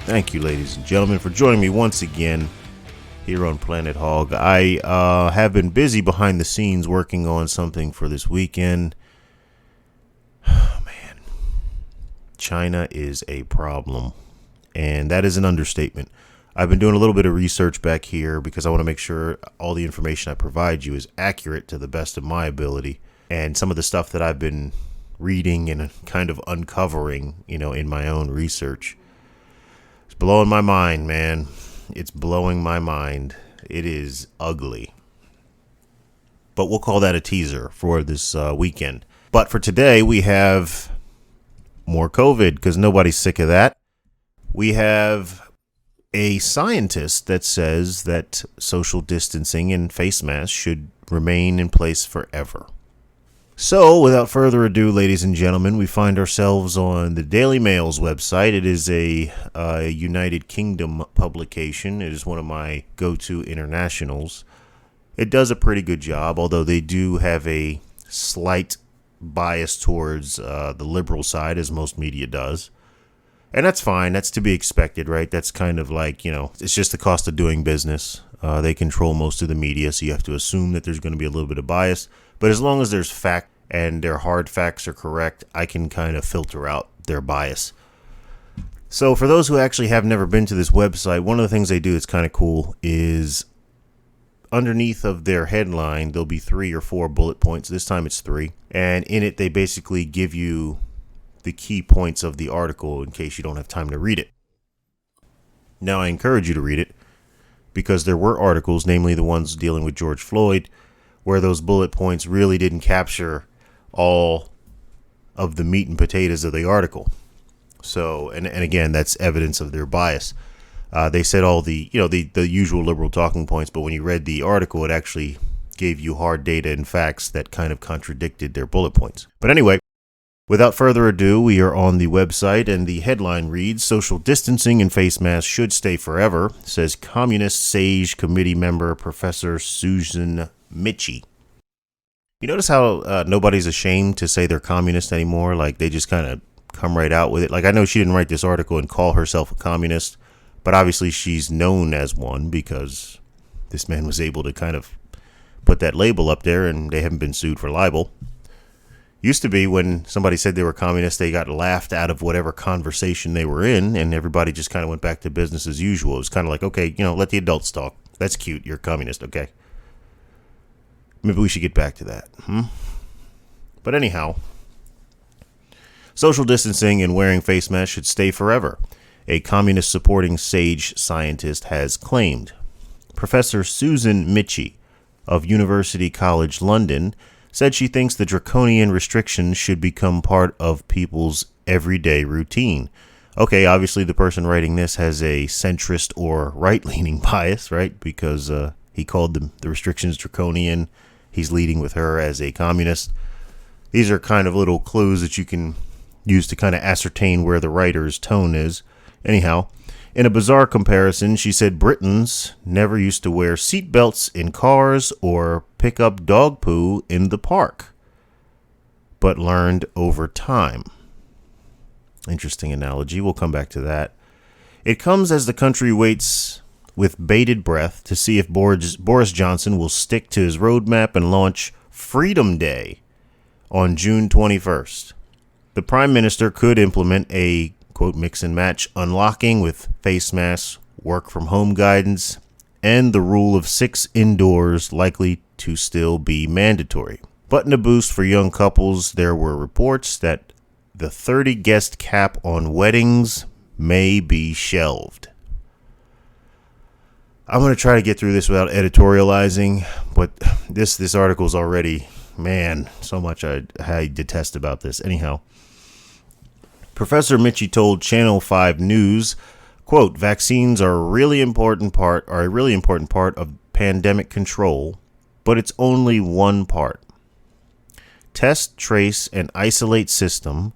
Thank you, ladies and gentlemen, for joining me once again here on Planet Hog. I have been busy behind the scenes working on something for this weekend. Oh, man. China is a problem, and that is an understatement. I've been doing a little bit of research back here because I want to make sure all the information I provide you is accurate to the best of my ability. And some of the stuff that I've been reading and kind of uncovering, in my own research, it's blowing my mind, man. It's blowing my mind. It is ugly. But we'll call that a teaser for this weekend. But for today, we have more COVID because nobody's sick of that. We have a scientist that says that social distancing and face masks should remain in place forever. So, without further ado, ladies and gentlemen, we find ourselves on the Daily Mail's website. It is a United Kingdom publication. It is one of my go-to internationals. It does a pretty good job, although they do have a slight bias towards the liberal side, as most media does. And that's fine. That's to be expected, right? That's kind of like, it's just the cost of doing business. They control most of the media, so you have to assume that there's going to be a little bit of bias. But as long as there's fact and their hard facts are correct, I can kind of filter out their bias. So for those who actually have never been to this website, one of the things they do that's kind of cool is underneath of their headline, there'll be 3 or 4 bullet points. This time it's 3. And in it, they basically give you the key points of the article in case you don't have time to read it. Now, I encourage you to read it because there were articles, namely the ones dealing with George Floyd, where those bullet points really didn't capture all of the meat and potatoes of the article. So, and again, that's evidence of their bias. They said all the, the usual liberal talking points, but when you read the article, it actually gave you hard data and facts that kind of contradicted their bullet points. But anyway, without further ado, we are on the website, and the headline reads, "Social distancing and face masks should stay forever," says Communist SAGE committee member Professor Susan Michie. You notice how nobody's ashamed to say they're communist anymore? Like, they just kind of come right out with it. Like, I know she didn't write this article and call herself a communist, but obviously she's known as one because this man was able to kind of put that label up there, and they haven't been sued for libel. Used to be when somebody said they were communist, they got laughed out of whatever conversation they were in, and everybody just kind of went back to business as usual. It was kind of like, okay, let the adults talk. That's cute. You're a communist, okay? Maybe we should get back to that. But anyhow, social distancing and wearing face masks should stay forever, a communist-supporting SAGE scientist has claimed. Professor Susan Michie of University College London said she thinks the draconian restrictions should become part of people's everyday routine. Okay, obviously the person writing this has a centrist or right-leaning bias, right? Because he called the restrictions draconian. He's leading with her as a communist. These are kind of little clues that you can use to kind of ascertain where the writer's tone is. Anyhow, in a bizarre comparison, she said Britons never used to wear seatbelts in cars or pick up dog poo in the park, but learned over time. Interesting analogy. We'll come back to that. It comes as the country waits with bated breath to see if Boris Johnson will stick to his roadmap and launch Freedom Day on June 21st. The Prime Minister could implement a, quote, mix and match unlocking with face masks, work from home guidance, and the rule of 6 indoors likely to still be mandatory. But in a boost for young couples, there were reports that the 30 guest cap on weddings may be shelved. I'm going to try to get through this without editorializing, but this article is already, man, so much I detest about this. Anyhow, Professor Michie told Channel 5 News, quote, "Vaccines are a really important part of pandemic control, but it's only one part. Test, trace, and isolate system,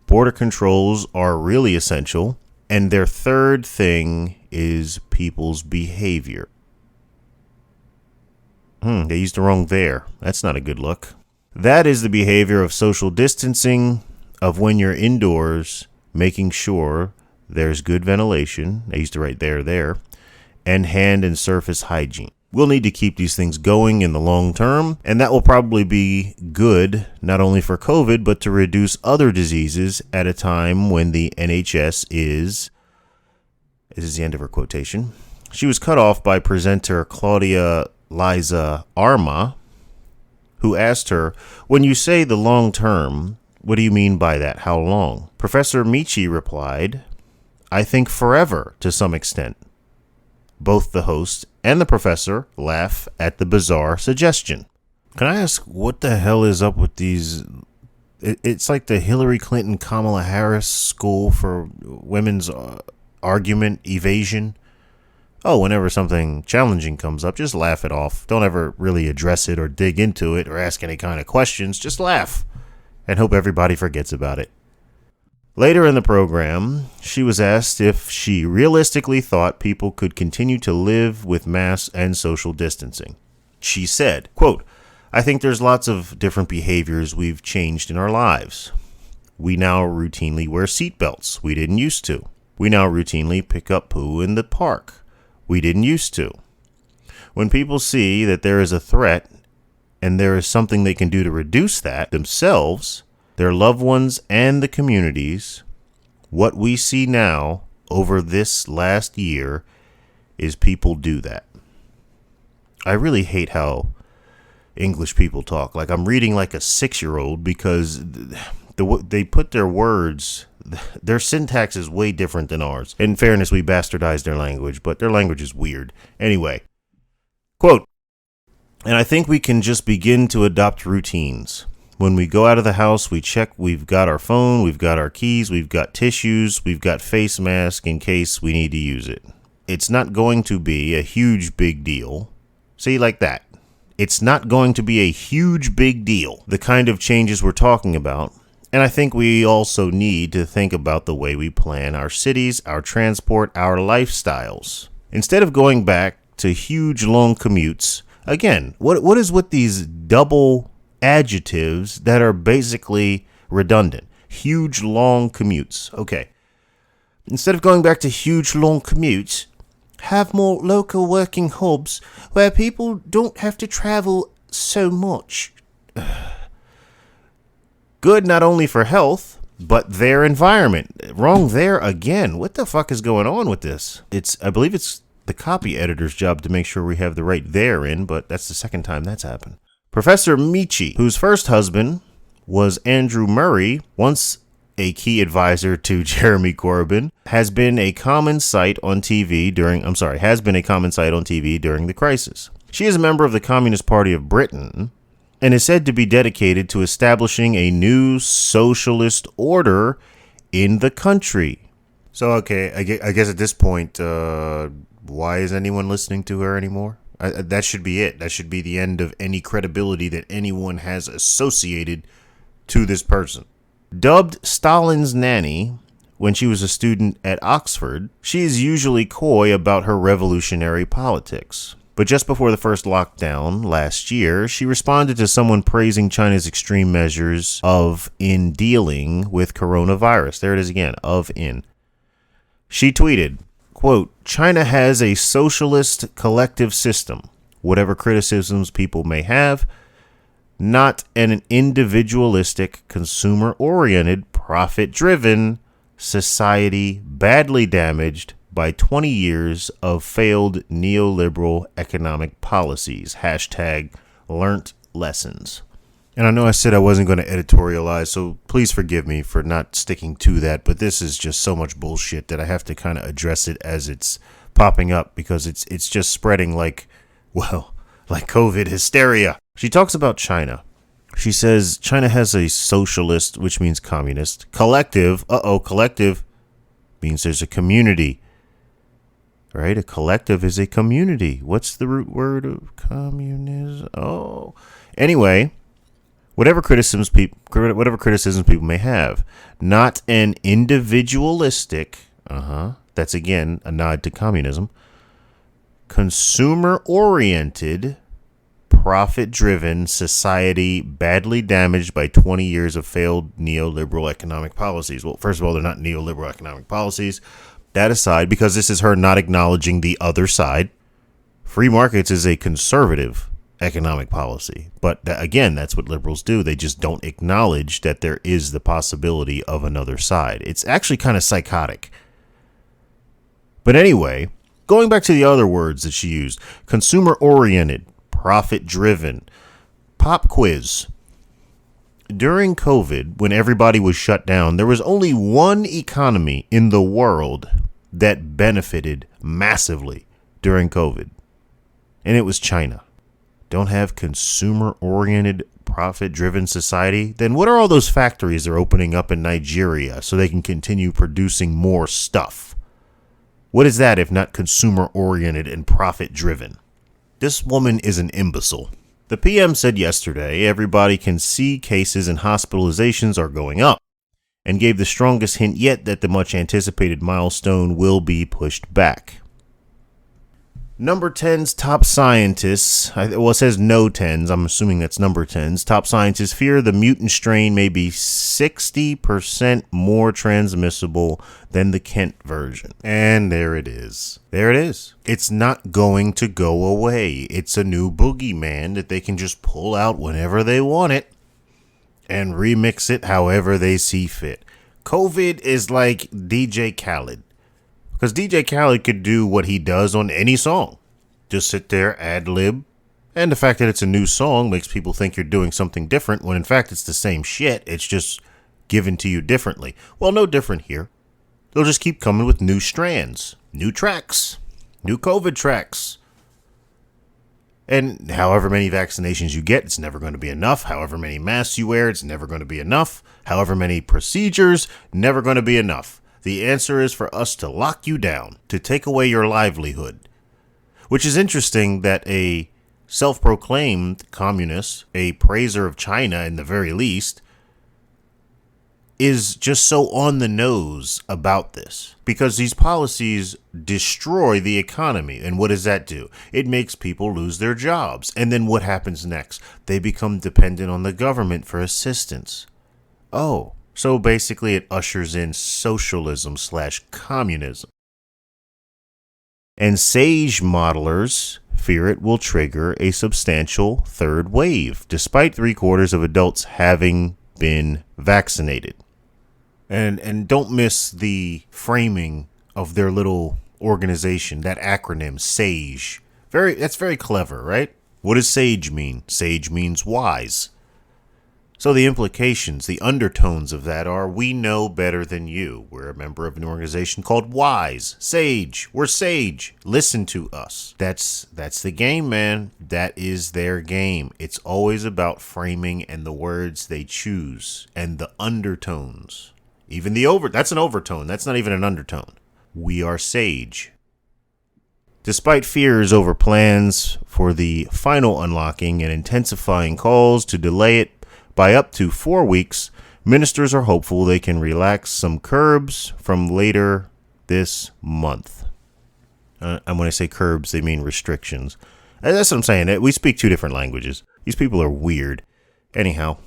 border controls are really essential, and their third thing is people's behavior." They used the wrong there. That's not a good look. That is the behavior of social distancing, of when you're indoors, making sure there's good ventilation. I used to write there, and hand and surface hygiene. We'll need to keep these things going in the long term, and that will probably be good not only for COVID, but to reduce other diseases at a time when the NHS is, this is the end of her quotation. She was cut off by presenter Claudia Liza Arma, who asked her, when you say the long term, what do you mean by that? How long? Professor Michie replied, I think forever to some extent. Both the host and the professor laugh at the bizarre suggestion. Can I ask what the hell is up with these? It's like the Hillary Clinton, Kamala Harris school for women's argument evasion. Oh, whenever something challenging comes up, just laugh it off. Don't ever really address it or dig into it or ask any kind of questions. Just laugh and hope everybody forgets about it. Later in the program, she was asked if she realistically thought people could continue to live with mass and social distancing. She said, quote, I think there's lots of different behaviors we've changed in our lives. We now routinely wear seatbelts. We didn't used to. We now routinely pick up poo in the park. We didn't used to. When people see that there is a threat and there is something they can do to reduce that themselves, their loved ones, and the communities, what we see now over this last year is people do that. I really hate how English people talk. Like I'm reading like a 6-year-old because they put their words, their syntax is way different than ours. In fairness, we bastardized their language, but their language is weird. Anyway, quote, and I think we can just begin to adopt routines. When we go out of the house, we check we've got our phone, we've got our keys, we've got tissues, we've got face mask in case we need to use it. It's not going to be a huge big deal. See, like that. It's not going to be a huge big deal, the kind of changes we're talking about. And I think we also need to think about the way we plan our cities, our transport, our lifestyles. Instead of going back to huge long commutes, again, what is with these double adjectives that are basically redundant? Huge long commutes. Okay. Instead of going back to huge long commutes, have more local working hubs where people don't have to travel so much. Good not only for health, but their environment. Wrong there again. What the fuck is going on with this? I believe it's the copy editor's job to make sure we have the right there in, but that's the second time that's happened. Professor Michie, whose first husband was Andrew Murray, once a key advisor to Jeremy Corbyn, has been a common sight on TV during the crisis. She is a member of the Communist Party of Britain and is said to be dedicated to establishing a new socialist order in the country. So, okay, I guess at this point, why is anyone listening to her anymore? That should be it. That should be the end of any credibility that anyone has associated to this person. Dubbed Stalin's nanny when she was a student at Oxford, she is usually coy about her revolutionary politics. But just before the first lockdown last year, she responded to someone praising China's extreme measures in dealing with coronavirus. There it is again, in. She tweeted, quote, China has a socialist collective system, whatever criticisms people may have, not an individualistic, consumer-oriented, profit-driven society badly damaged by 20 years of failed neoliberal economic policies. Hashtag learnt lessons. And I know I said I wasn't going to editorialize, so please forgive me for not sticking to that, but this is just so much bullshit that I have to kind of address it as it's popping up because it's just spreading like COVID hysteria. She talks about China. She says China has a socialist, which means communist, collective. Collective means there's a community. Right? A collective is a community. What's the root word of communism? Oh. Anyway, whatever criticisms people may have, not an individualistic, that's again a nod to communism, consumer-oriented, profit-driven society badly damaged by 20 years of failed neoliberal economic policies. Well, first of all, they're not neoliberal economic policies. That aside, because this is her not acknowledging the other side, free markets is a conservative economic policy. But again, that's what liberals do. They just don't acknowledge that there is the possibility of another side. It's actually kind of psychotic. But anyway, going back to the other words that she used, consumer-oriented, profit-driven, pop quiz. During COVID, when everybody was shut down, there was only one economy in the world that benefited massively during COVID, and it was China. Don't have consumer-oriented, profit-driven society? Then what are all those factories they're opening up in Nigeria so they can continue producing more stuff? What is that if not consumer-oriented and profit-driven? This woman is an imbecile. The PM said yesterday everybody can see cases and hospitalizations are going up, and gave the strongest hint yet that the much-anticipated milestone will be pushed back. Number 10's top scientists, well, it says no 10s, I'm assuming that's number 10's, top scientists fear the mutant strain may be 60% more transmissible than the Kent version. And there it is. There it is. It's not going to go away. It's a new boogeyman that they can just pull out whenever they want it and remix it however they see fit. COVID is like DJ Khaled. Because DJ Khaled could do what he does on any song. Just sit there, ad-lib. And the fact that it's a new song makes people think you're doing something different, when in fact it's the same shit. It's just given to you differently. Well, no different here. They'll just keep coming with new strands, new tracks, new COVID tracks. And however many vaccinations you get, it's never going to be enough. However many masks you wear, it's never going to be enough. However many procedures, never going to be enough. The answer is for us to lock you down, to take away your livelihood. Which is interesting that a self-proclaimed communist, a praiser of China in the very least, is just so on the nose about this. Because these policies destroy the economy. And what does that do? It makes people lose their jobs. And then what happens next? They become dependent on the government for assistance. Oh. So basically it ushers in socialism/communism. And SAGE modelers fear it will trigger a substantial third wave, despite 3/4 of adults having been vaccinated. And don't miss the framing of their little organization, that acronym, SAGE. That's very clever, right? What does SAGE mean? SAGE means wise. So the implications, the undertones of that are, we know better than you. We're a member of an organization called WISE, SAGE. We're SAGE. Listen to us. That's the game, man. That is their game. It's always about framing and the words they choose and the undertones. Even that's an overtone. That's not even an undertone. We are SAGE. Despite fears over plans for the final unlocking and intensifying calls to delay it by up to 4 weeks, ministers are hopeful they can relax some curbs from later this month. And when I say curbs, they mean restrictions. That's what I'm saying. We speak two different languages. These people are weird. Anyhow,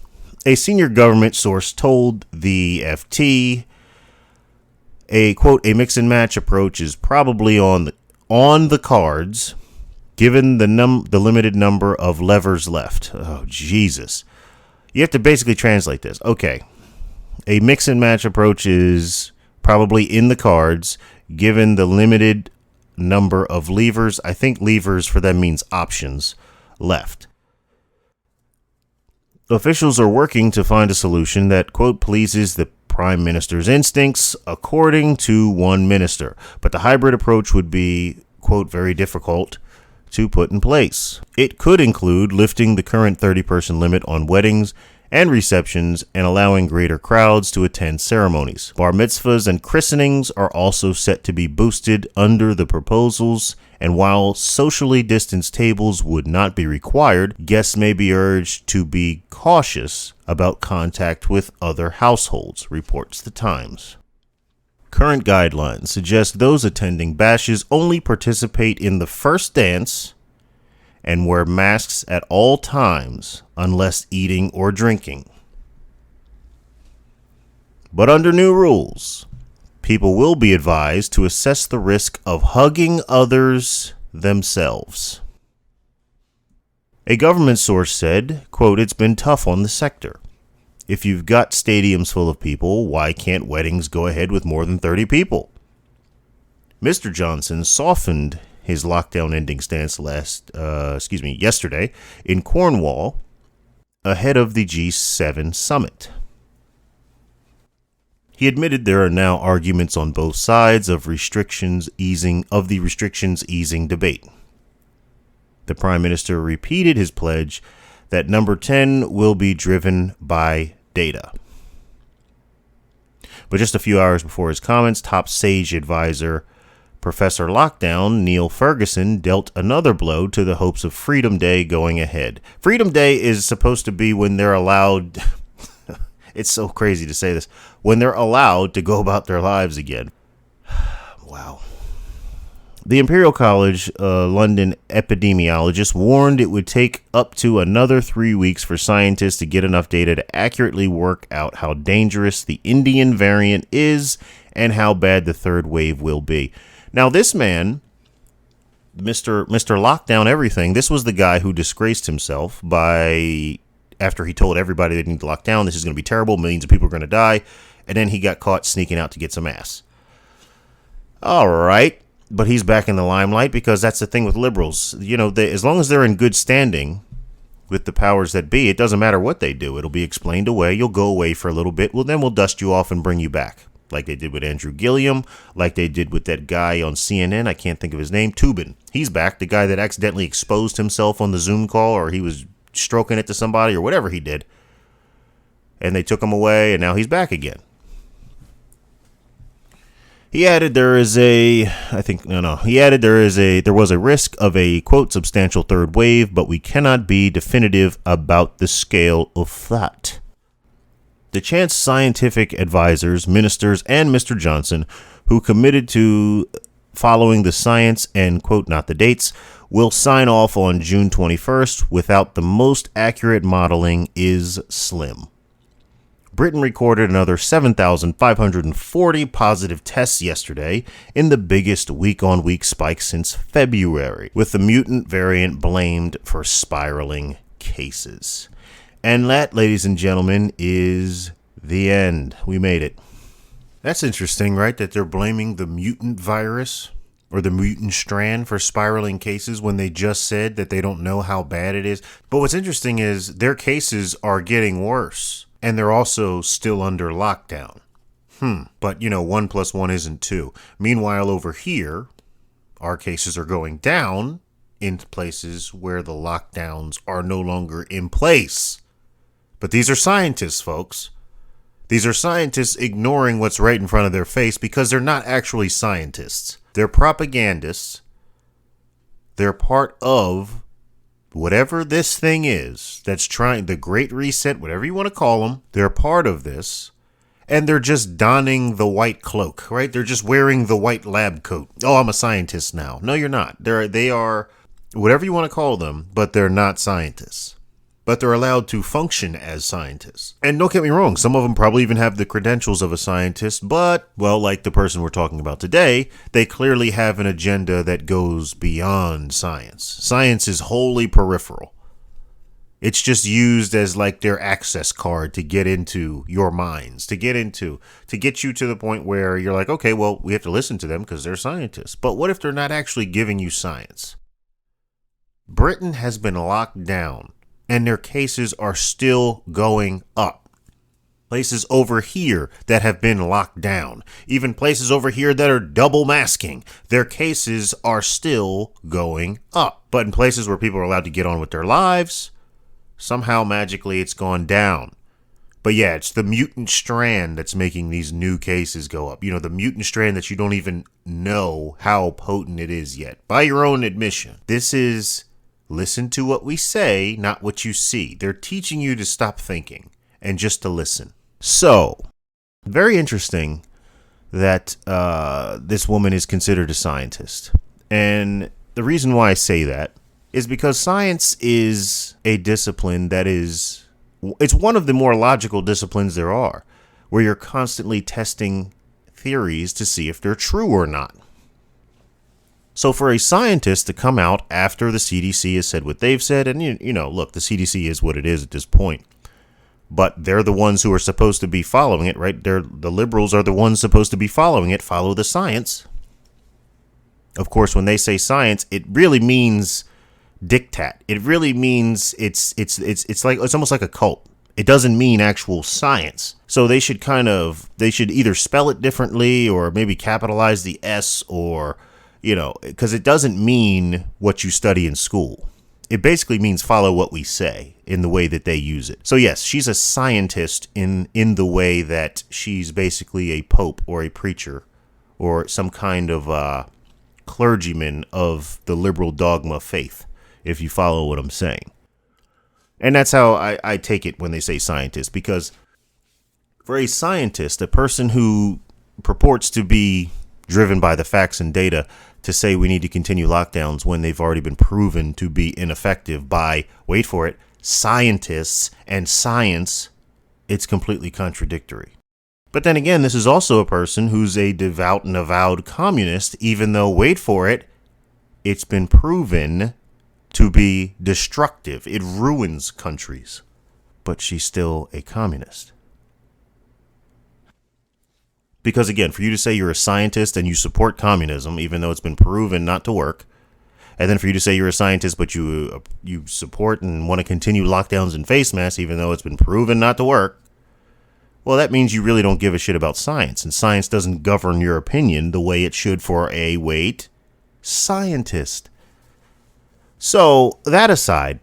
a senior government source told the FT a, quote, a mix and match approach is probably on the cards, given the limited number of levers left. Oh, Jesus. You have to basically translate this. Okay. A mix and match approach is probably in the cards, given the limited number of levers. I think levers for them means options left. Officials are working to find a solution that, quote, pleases the prime minister's instincts, according to one minister. But the hybrid approach would be, quote, very difficult to put in place. It could include lifting the current 30-person limit on weddings and receptions and allowing greater crowds to attend ceremonies. Bar mitzvahs and christenings are also set to be boosted under the proposals, and while socially distanced tables would not be required, guests may be urged to be cautious about contact with other households, reports the Times. Current guidelines suggest those attending bashes only participate in the first dance and wear masks at all times unless eating or drinking. But under new rules, people will be advised to assess the risk of hugging others themselves. A government source said, quote, "It's been tough on the sector. If you've got stadiums full of people, why can't weddings go ahead with more than 30 people?" Mr. Johnson softened his lockdown ending stance yesterday in Cornwall ahead of the G7 summit. He admitted there are now arguments on both sides of the restrictions easing debate. The Prime Minister repeated his pledge that number 10 will be driven by data. But just a few hours before his comments, top SAGE advisor Professor Lockdown Neil Ferguson dealt another blow to the hopes of Freedom Day going ahead. Freedom Day is supposed to be when they're allowed, it's so crazy to say this, when they're allowed to go about their lives again. Wow. The Imperial College London epidemiologist warned it would take up to another 3 weeks for scientists to get enough data to accurately work out how dangerous the Indian variant is and how bad the third wave will be. Now, this man, Mr. Lockdown Everything, this was the guy who disgraced himself after he told everybody they need to lock down. This is going to be terrible. Millions of people are going to die. And then he got caught sneaking out to get some ass. All right. But he's back in the limelight because that's the thing with liberals. You know, as long as they're in good standing with the powers that be, it doesn't matter what they do. It'll be explained away. You'll go away for a little bit. Well, then we'll dust you off and bring you back. Like they did with Andrew Gilliam, like they did with that guy on CNN. I can't think of his name. Toobin. He's back. The guy that accidentally exposed himself on the Zoom call, or he was stroking it to somebody or whatever he did. And they took him away, and now he's back again. He added there was a risk of a, quote, substantial third wave, but we cannot be definitive about the scale of that. The chance scientific advisors, ministers, and Mr. Johnson, who committed to following the science and, quote, not the dates, will sign off on June 21st without the most accurate modeling is slim. Britain recorded another 7,540 positive tests yesterday in the biggest week-on-week spike since February, with the mutant variant blamed for spiraling cases. And that, ladies and gentlemen, is the end. We made it. That's interesting, right? That they're blaming the mutant virus or the mutant strand for spiraling cases when they just said that they don't know how bad it is. But what's interesting is their cases are getting worse, and they're also still under lockdown. But, 1 + 1 isn't 2. Meanwhile, over here, our cases are going down in places where the lockdowns are no longer in place. But these are scientists, folks. These are scientists ignoring what's right in front of their face because they're not actually scientists. They're propagandists. They're part of whatever this thing is that's trying, the Great Reset, whatever you want to call them. They're part of this. And they're just donning the white cloak, right? They're just wearing the white lab coat. Oh, I'm a scientist now. No, you're not. They are whatever you want to call them, but they're not scientists. But they're allowed to function as scientists. And don't get me wrong, some of them probably even have the credentials of a scientist, but, well, like the person we're talking about today, they clearly have an agenda that goes beyond science. Science is wholly peripheral. It's just used as like their access card to get into your minds, to get you to the point where you're like, okay, well, we have to listen to them because they're scientists. But what if they're not actually giving you science? Britain has been locked down, and their cases are still going up. Places over here that have been locked down, even places over here that are double masking, their cases are still going up. But in places where people are allowed to get on with their lives, somehow magically it's gone down. But yeah, it's the mutant strand that's making these new cases go up. The mutant strand that you don't even know how potent it is yet. By your own admission, this is listen to what we say, not what you see. They're teaching you to stop thinking and just to listen. So, very interesting that this woman is considered a scientist. And the reason why I say that is because science is a discipline that it's one of the more logical disciplines there are, where you're constantly testing theories to see if they're true or not. So for a scientist to come out after the CDC has said what they've said, and look, the CDC is what it is at this point, but they're the ones who are supposed to be following it, right? The liberals are the ones supposed to be following it, follow the science. Of course, when they say science, it really means diktat. It really means it's almost like a cult. It doesn't mean actual science. So they should either spell it differently or maybe capitalize the S, or because it doesn't mean what you study in school. It basically means follow what we say in the way that they use it. So yes, she's a scientist in the way that she's basically a pope or a preacher or some kind of clergyman of the liberal dogma faith, if you follow what I'm saying. And that's how I take it when they say scientist, because for a scientist, a person who purports to be driven by the facts and data, to say we need to continue lockdowns when they've already been proven to be ineffective by, wait for it, scientists and science, it's completely contradictory. But then again, this is also a person who's a devout and avowed communist, even though, wait for it, it's been proven to be destructive. It ruins countries. But she's still a communist. Because again, for you to say you're a scientist and you support communism, even though it's been proven not to work, and then for you to say you're a scientist but you support and want to continue lockdowns and face masks, even though it's been proven not to work, well, that means you really don't give a shit about science, and science doesn't govern your opinion the way it should for a scientist. So that aside,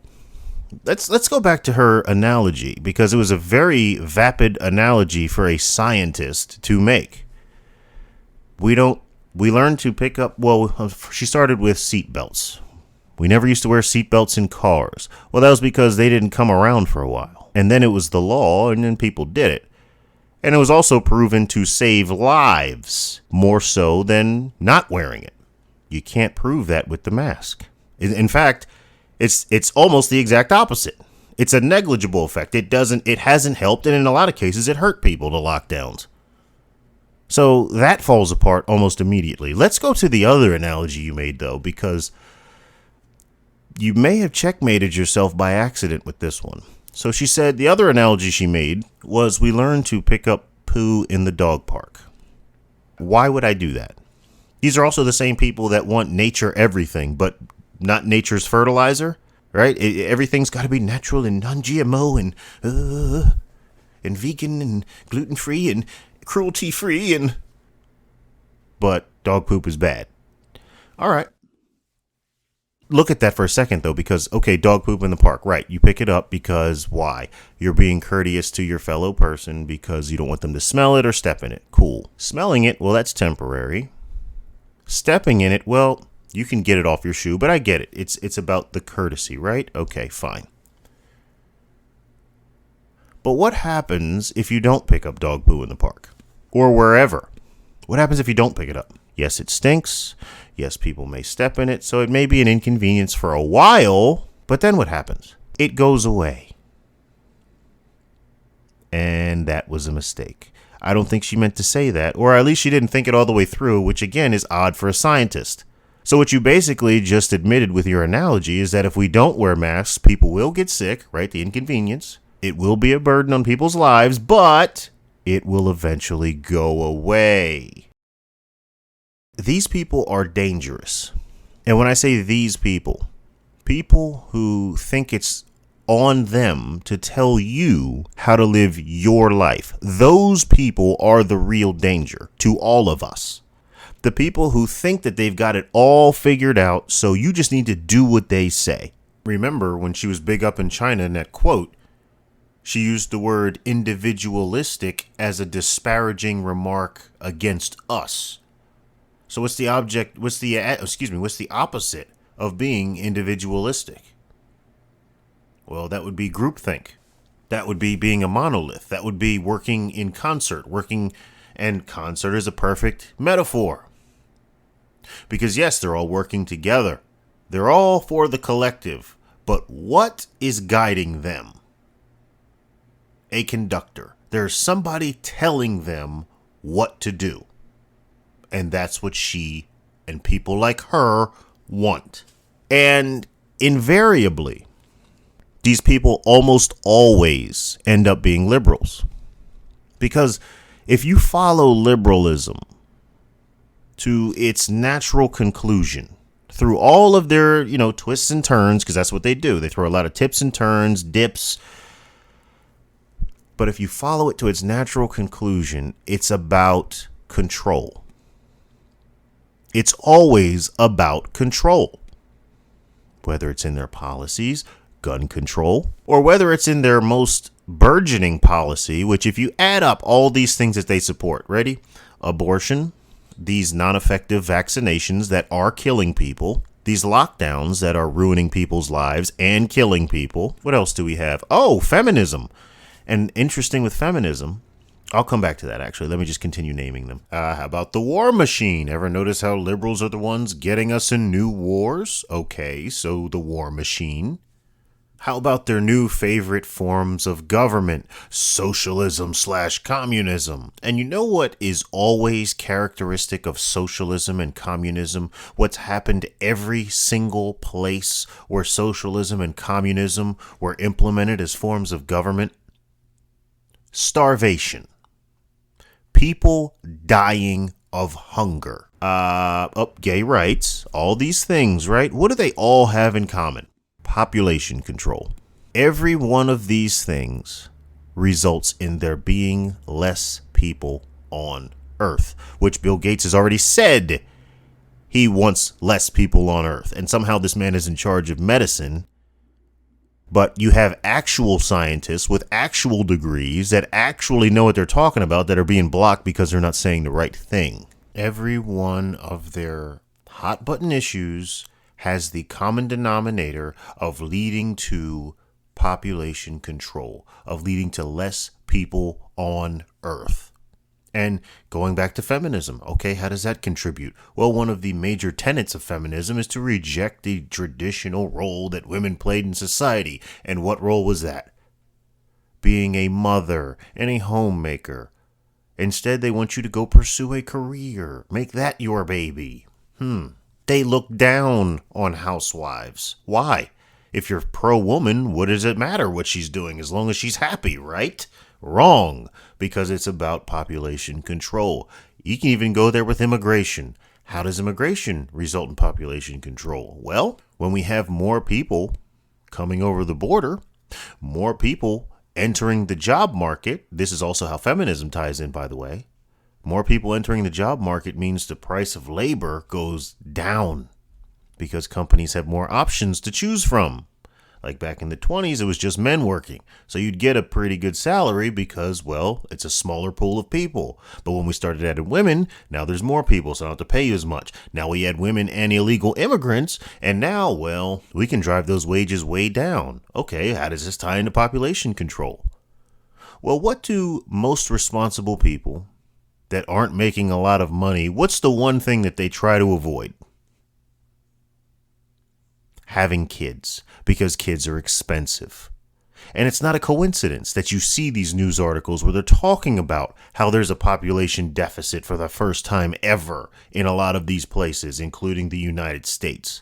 let's go back to her analogy, because it was a very vapid analogy for a scientist to make. We learned to pick up, she started with seat belts. We never used to wear seat belts in cars. Well, that was because they didn't come around for a while. And then it was the law, and then people did it. And it was also proven to save lives more so than not wearing it. You can't prove that with the mask. In fact, it's almost the exact opposite. It's a negligible effect. It hasn't helped, and in a lot of cases it hurt people, the lockdowns. So that falls apart almost immediately. Let's go to the other analogy you made, though, because you may have checkmated yourself by accident with this one. So she said the other analogy she made was we learned to pick up poo in the dog park. Why would I do that? These are also the same people that want nature everything, but not nature's fertilizer, right? Everything's got to be natural and non-GMO and vegan and gluten-free and cruelty-free, but dog poop is bad. All right. Look at that for a second, though, because, okay, dog poop in the park, right? You pick it up because why? You're being courteous to your fellow person because you don't want them to smell it or step in it. Cool. Smelling it, well, that's temporary. Stepping in it, well, you can get it off your shoe, but I get it. It's about the courtesy, right? Okay, fine. But what happens if you don't pick up dog poo in the park or wherever? What happens if you don't pick it up? Yes, it stinks. Yes, people may step in it, so it may be an inconvenience for a while, but then what happens? It goes away. And that was a mistake. I don't think she meant to say that, or at least she didn't think it all the way through, which again is odd for a scientist. So what you basically just admitted with your analogy is that if we don't wear masks, people will get sick, right? The inconvenience. It will be a burden on people's lives, but it will eventually go away. These people are dangerous. And when I say these people who think it's on them to tell you how to live your life, those people are the real danger to all of us. The people who think that they've got it all figured out, so you just need to do what they say. Remember when she was big up in China in that quote, she used the word individualistic as a disparaging remark against us. So what's the opposite of being individualistic? Well, that would be groupthink. That would be being a monolith. That would be working in concert. And concert is a perfect metaphor. Because yes, they're all working together. They're all for the collective. But what is guiding them? A conductor. There's somebody telling them what to do. And that's what she and people like her want. And invariably, these people almost always end up being liberals. Because if you follow liberalism to its natural conclusion, through all of their, twists and turns, because that's what they do. They throw a lot of tips and turns, dips. But if you follow it to its natural conclusion, it's about control. It's always about control. Whether it's in their policies, gun control, or whether it's in their most burgeoning policy, which if you add up all these things that they support, ready? Abortion, these non-effective vaccinations that are killing people, these lockdowns that are ruining people's lives and killing people. What else do we have? Oh, feminism. And interesting with feminism, I'll come back to that actually. Let me just continue naming them. How about the war machine? Ever notice how liberals are the ones getting us in new wars? Okay, so the war machine. How about their new favorite forms of government? Socialism/communism. And you know what is always characteristic of socialism and communism? What's happened every single place where socialism and communism were implemented as forms of government? Starvation. People dying of hunger. Gay rights. All these things, right? What do they all have in common? Population control. Every one of these things results in there being less people on Earth, which Bill Gates has already said he wants less people on Earth. And somehow this man is in charge of medicine. But you have actual scientists with actual degrees that actually know what they're talking about that are being blocked because they're not saying the right thing. Every one of their hot button issues has the common denominator of leading to population control, of leading to less people on Earth. And going back to feminism, okay, how does that contribute? Well, one of the major tenets of feminism is to reject the traditional role that women played in society. And what role was that? Being a mother and a homemaker. Instead, they want you to go pursue a career. Make that your baby. They look down on housewives. Why? If you're pro-woman, what does it matter what she's doing as long as she's happy, right? Wrong, because it's about population control. You can even go there with immigration. How does immigration result in population control? Well, when we have more people coming over the border, more people entering the job market. This is also how feminism ties in, by the way. More people entering the job market means the price of labor goes down because companies have more options to choose from. Like back in the 20s, it was just men working. So you'd get a pretty good salary because, well, it's a smaller pool of people. But when we started adding women, now there's more people, so I don't have to pay you as much. Now we add women and illegal immigrants, and now, well, we can drive those wages way down. Okay, how does this tie into population control? Well, what do most responsible people that aren't making a lot of money, what's the one thing that they try to avoid? Having kids, because kids are expensive. And it's not a coincidence that you see these news articles where they're talking about how there's a population deficit for the first time ever in a lot of these places, including the United States.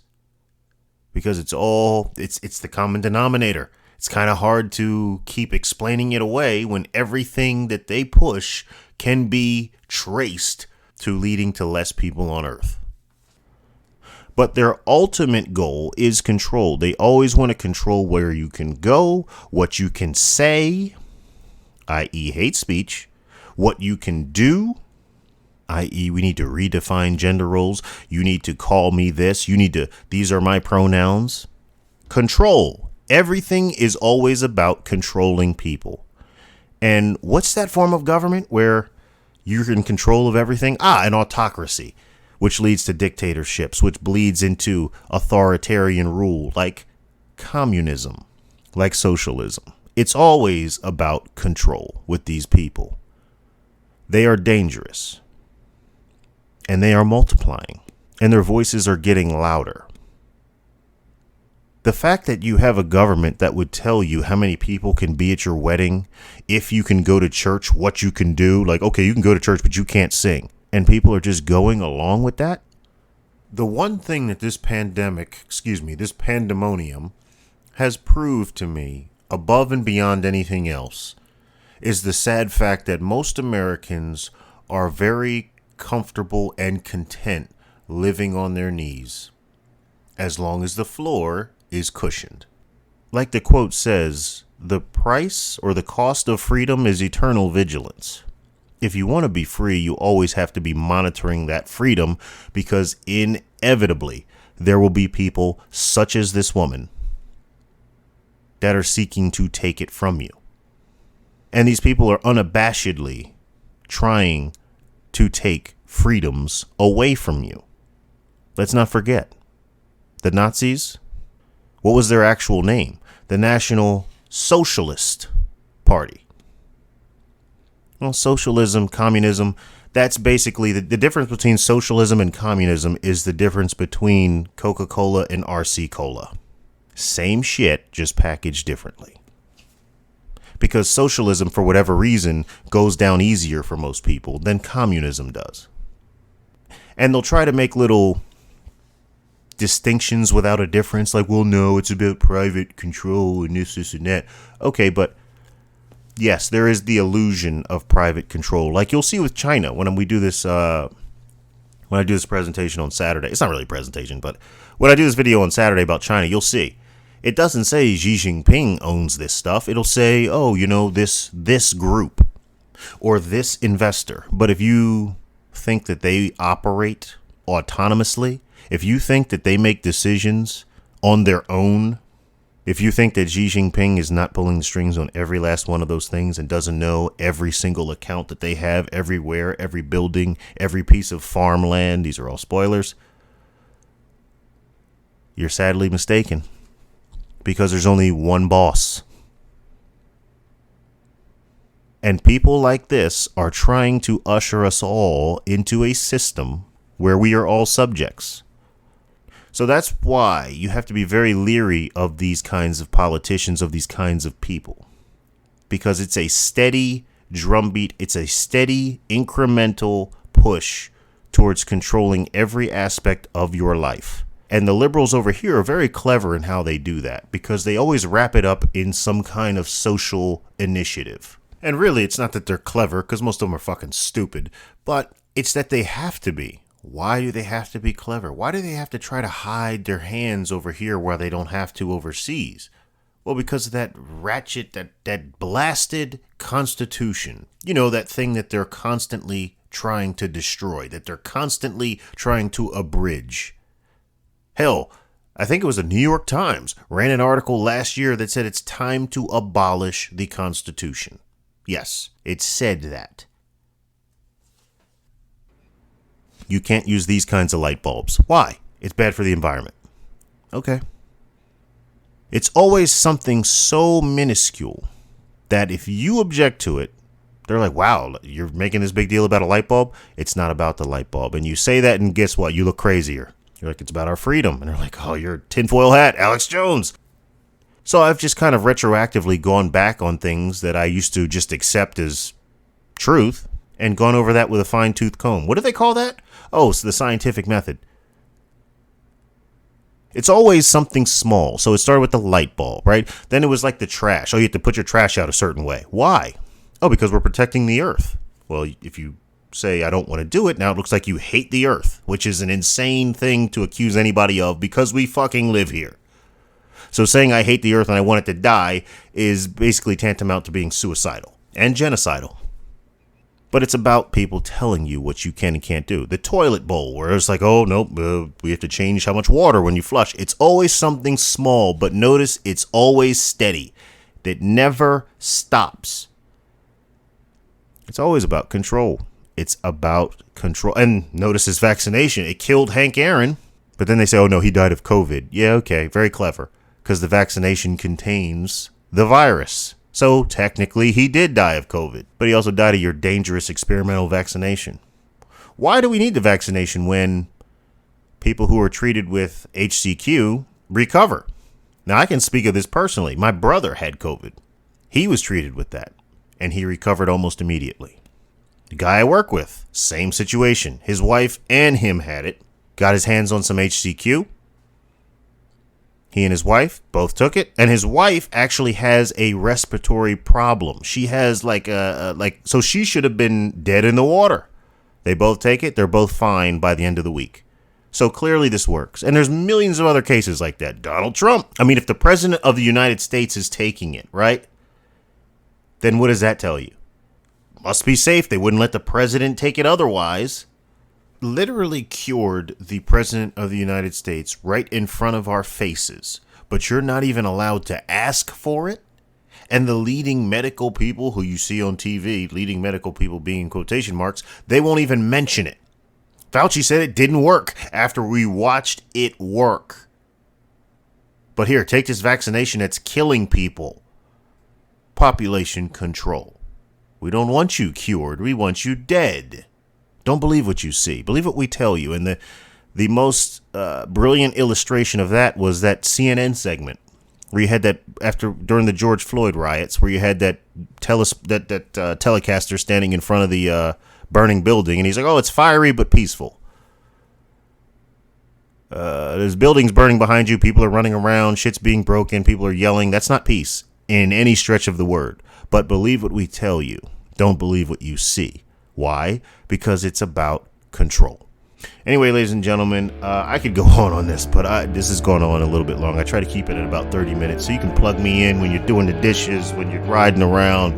Because it's the common denominator. It's kind of hard to keep explaining it away when everything that they push can be traced to leading to less people on Earth. But their ultimate goal is control. They always want to control where you can go, what you can say, i.e. hate speech, what you can do, i.e. we need to redefine gender roles. You need to call me this. These are my pronouns. Control. Everything is always about controlling people. And what's that form of government where you're in control of everything? An autocracy. Which leads to dictatorships, which bleeds into authoritarian rule, like communism, like socialism. It's always about control with these people. They are dangerous, and they are multiplying, and their voices are getting louder. The fact that you have a government that would tell you how many people can be at your wedding, if you can go to church, what you can do, like, okay, you can go to church, but you can't sing. And people are just going along with that. The one thing that this pandemonium has proved to me, above and beyond anything else, is the sad fact that most Americans are very comfortable and content living on their knees, as long as the floor is cushioned. Like the quote says, the price or the cost of freedom is eternal vigilance. If you want to be free, you always have to be monitoring that freedom, because inevitably there will be people such as this woman that are seeking to take it from you. And these people are unabashedly trying to take freedoms away from you. Let's not forget, the Nazis, what was their actual name? The National Socialist Party. Well, socialism, communism, that's basically the difference between socialism and communism is the difference between Coca-Cola and RC Cola. Same shit, just packaged differently. Because socialism, for whatever reason, goes down easier for most people than communism does. And they'll try to make little distinctions without a difference, like, well, no, it's about private control and this and that. Okay, but yes, there is the illusion of private control, like you'll see with China when we do this. When I do this presentation on Saturday, it's not really a presentation, but when I do this video on Saturday about China, you'll see it doesn't say Xi Jinping owns this stuff. It'll say, oh, you know, this group or this investor. But if you think that they operate autonomously, if you think that they make decisions on their own, if you think that Xi Jinping is not pulling the strings on every last one of those things and doesn't know every single account that they have everywhere, every building, every piece of farmland, these are all spoilers, you're sadly mistaken, because there's only one boss. And people like this are trying to usher us all into a system where we are all subjects. So that's why you have to be very leery of these kinds of politicians, of these kinds of people, because it's a steady drumbeat. It's a steady incremental push towards controlling every aspect of your life. And the liberals over here are very clever in how they do that, because they always wrap it up in some kind of social initiative. And really, it's not that they're clever, because most of them are fucking stupid, but it's that they have to be. Why do they have to be clever? Why do they have to try to hide their hands over here where they don't have to overseas? Well, because of that ratchet, that blasted Constitution. You know, that thing that they're constantly trying to destroy, that they're constantly trying to abridge. Hell, I think it was the New York Times ran an article last year that said it's time to abolish the Constitution. Yes, it said that. You can't use these kinds of light bulbs. Why? It's bad for the environment. Okay. It's always something so minuscule that if you object to it, they're like, wow, you're making this big deal about a light bulb? It's not about the light bulb. And you say that, and guess what? You look crazier. You're like, it's about our freedom. And they're like, oh, you're tinfoil hat, Alex Jones. So I've just kind of retroactively gone back on things that I used to just accept as truth and gone over that with a fine-tooth comb. What do they call that? Oh, it's the scientific method. It's always something small. So it started with the light bulb, right? Then it was like the trash. Oh, you have to put your trash out a certain way. Why? Oh, because we're protecting the earth. Well, if you say, I don't want to do it, now it looks like you hate the earth, which is an insane thing to accuse anybody of, because we fucking live here. So saying I hate the earth and I want it to die is basically tantamount to being suicidal and genocidal. But it's about people telling you what you can and can't do. The toilet bowl, where it's like, oh, nope, we have to change how much water when you flush. It's always something small, but notice it's always steady. That never stops. It's always about control. It's about control. And notice his vaccination. It killed Hank Aaron. But then they say, oh, no, he died of COVID. Yeah, okay, very clever. Because the vaccination contains the virus. So technically he did die of COVID, but he also died of your dangerous experimental vaccination. Why do we need the vaccination when people who are treated with HCQ recover? Now, I can speak of this personally. My brother had COVID. He was treated with that, and he recovered almost immediately. The guy I work with, same situation. His wife and him had it. Got his hands on some HCQ. He and his wife both took it, and his wife actually has a respiratory problem. She has so she should have been dead in the water. They both take it. They're both fine by the end of the week. So clearly this works. And there's millions of other cases like that. Donald Trump. I mean, if the president of the United States is taking it, right? Then what does that tell you? Must be safe. They wouldn't let the president take it otherwise. Literally cured the president of the United States right in front of our faces. But you're not even allowed to ask for it. And the leading medical people who you see on TV, leading medical people being in quotation marks, they won't even mention it. Fauci said it didn't work after we watched it work. But here, take this vaccination that's killing people. Population control. We don't want you cured. We want you dead. Don't believe what you see. Believe what we tell you. And the most brilliant illustration of that was that CNN segment where you had that during the George Floyd riots, where you had that telecaster standing in front of the burning building, and he's like, "Oh, it's fiery but peaceful. There's buildings burning behind you. People are running around. Shit's being broken. People are yelling." That's not peace in any stretch of the word. But believe what we tell you. Don't believe what you see. Why? Because it's about control. Anyway, ladies and gentlemen, I could go on this, but this is going on a little bit long. I try to keep it at about 30 minutes, so you can plug me in when you're doing the dishes, when you're riding around,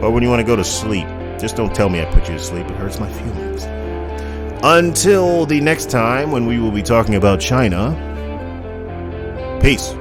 or when you want to go to sleep. Just don't tell me I put you to sleep. It hurts my feelings. Until the next time when we will be talking about China, peace.